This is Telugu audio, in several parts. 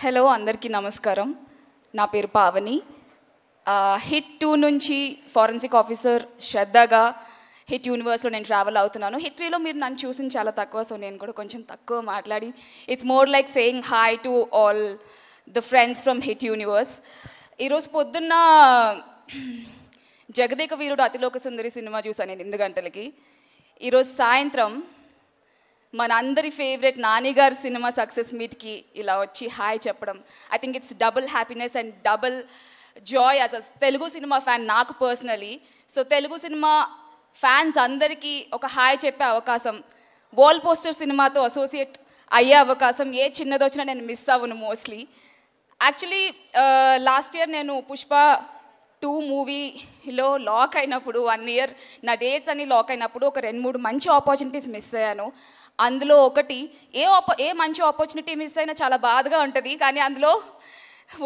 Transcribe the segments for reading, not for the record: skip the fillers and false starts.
హలో అందరికీ నమస్కారం. నా పేరు పావని. హిట్ 2 నుంచి ఫారెన్సిక్ ఆఫీసర్ శ్రద్ధగా హిట్ యూనివర్స్లో నేను ట్రావెల్ అవుతున్నాను. హిట్ 3లో మీరు నన్ను చూసింది చాలా తక్కువ, సో నేను కూడా కొంచెం తక్కువ మాట్లాడి it's more like saying hi to all the friends from hit universe. ఈరోజు పొద్దున్న జగదేక వీరుడు అతిలోక సుందరి సినిమా చూసాను నేను 8 గంటలకి. ఈరోజు సాయంత్రం మన అందరి ఫేవరెట్ నాని గారి సినిమా సక్సెస్ మీట్కి ఇలా వచ్చి హాయ్ చెప్పడం, I think it's double happiness and double joy as a Telugu cinema fan నాకు పర్సనలీ. సో తెలుగు సినిమా ఫ్యాన్స్ అందరికీ ఒక హాయ్ చెప్పే అవకాశం, వాల్ పోస్టర్ సినిమాతో అసోసియేట్ అయ్యే అవకాశం ఏ చిన్నది వచ్చినా నేను మిస్ అవ్వను మోస్ట్లీ. యాక్చువల్లీ లాస్ట్ ఇయర్ నేను పుష్ప 2 మూవీలో లాక్ అయినప్పుడు 1 ఇయర్ నా డేట్స్ అన్ని లాక్ అయినప్పుడు ఒక 2-3 మంచి ఆపర్చునిటీస్ మిస్ అయ్యాను. అందులో ఒకటి ఏ మంచి ఆపర్చునిటీ మిస్ అయినా చాలా బాధగా ఉంటుంది, కానీ అందులో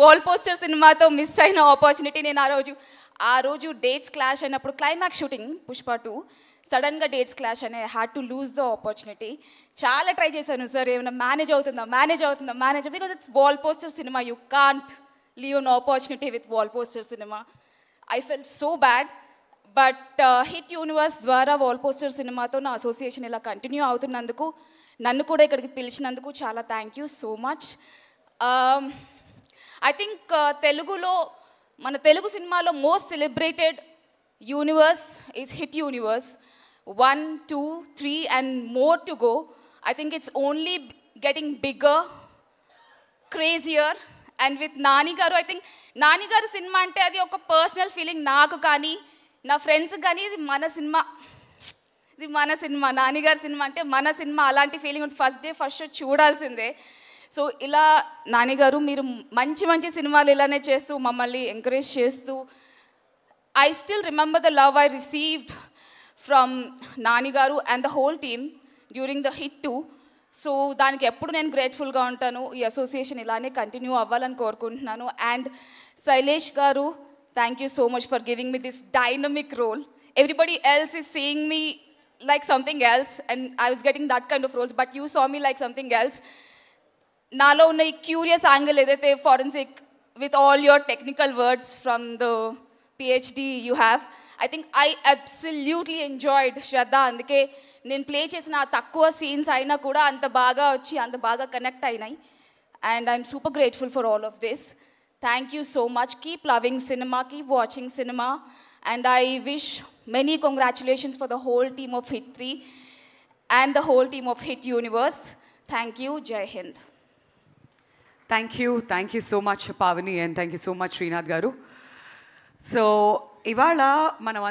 వాల్ పోస్టర్ సినిమాతో మిస్ అయిన ఆపర్చునిటీ. నేను ఆ రోజు డేట్స్ క్లాష్ అయినప్పుడు క్లైమాక్స్ షూటింగ్ పుష్ప 2 సడన్గా డేట్స్ క్లాష్ అని I had to lose the opportunity. చాలా ట్రై చేశాను సార్, ఏమైనా మేనేజ్ అవుతుందా because it's wall poster cinema, you can't leave an opportunity with wall poster cinema. I fell so bad. But hit universe ద్వారా వాల్ పోస్టర్ సినిమాతో నా అసోసియేషన్ ఇలా కంటిన్యూ అవుతున్నందుకు, నన్ను కూడా ఇక్కడికి పిలిచినందుకు చాలా thank you so much. I think తెలుగులో మన తెలుగు సినిమాలో most celebrated universe is hit universe. 1, 2, 3 and more to go. I think it's only getting bigger, crazier. And with Nani garu, I think Nani గారు సినిమా అంటే అది ఒక పర్సనల్ ఫీలింగ్ నాకు కానీ నా ఫ్రెండ్స్కి కానీ. ఇది మన సినిమా నాని గారి సినిమా అంటే మన సినిమా, అలాంటి ఫీలింగ్ ఉంటుంది. ఫస్ట్ డే ఫస్ట్ షో చూడాల్సిందే. సో ఇలా నాని గారు మీరు మంచి సినిమాలు ఇలానే చేస్తూ మమ్మల్ని ఎంకరేజ్ చేస్తూ, I still remember the love I received from Nani garu and the whole team during the hit 2. So దానికి ఎప్పుడు నేను గ్రేట్ఫుల్గా ఉంటాను. ఈ అసోసియేషన్ ఇలానే కంటిన్యూ అవ్వాలని కోరుకుంటున్నాను. అండ్ శైలేష్ గారు, thank you so much for giving me this dynamic role. Everybody else is seeing me like something else and I was getting that kind of roles, but you saw me like something else. Nalo unna curious angle edaithe forensic with all your technical words from the PhD you have, I think I absolutely enjoyed Shraddha. Andike nen play chesina takkuva scenes aina kuda anta baga vachi anta baga connect ayinai, and I'm super grateful for all of this. Thank you so much. Keep loving cinema, keep watching cinema, and I wish many congratulations for the whole team of Hit 3 and the whole team of Hit Universe. Thank you. Jai Hind. Thank you so much Pavani, and thank you so much Srinath garu. So ivala manam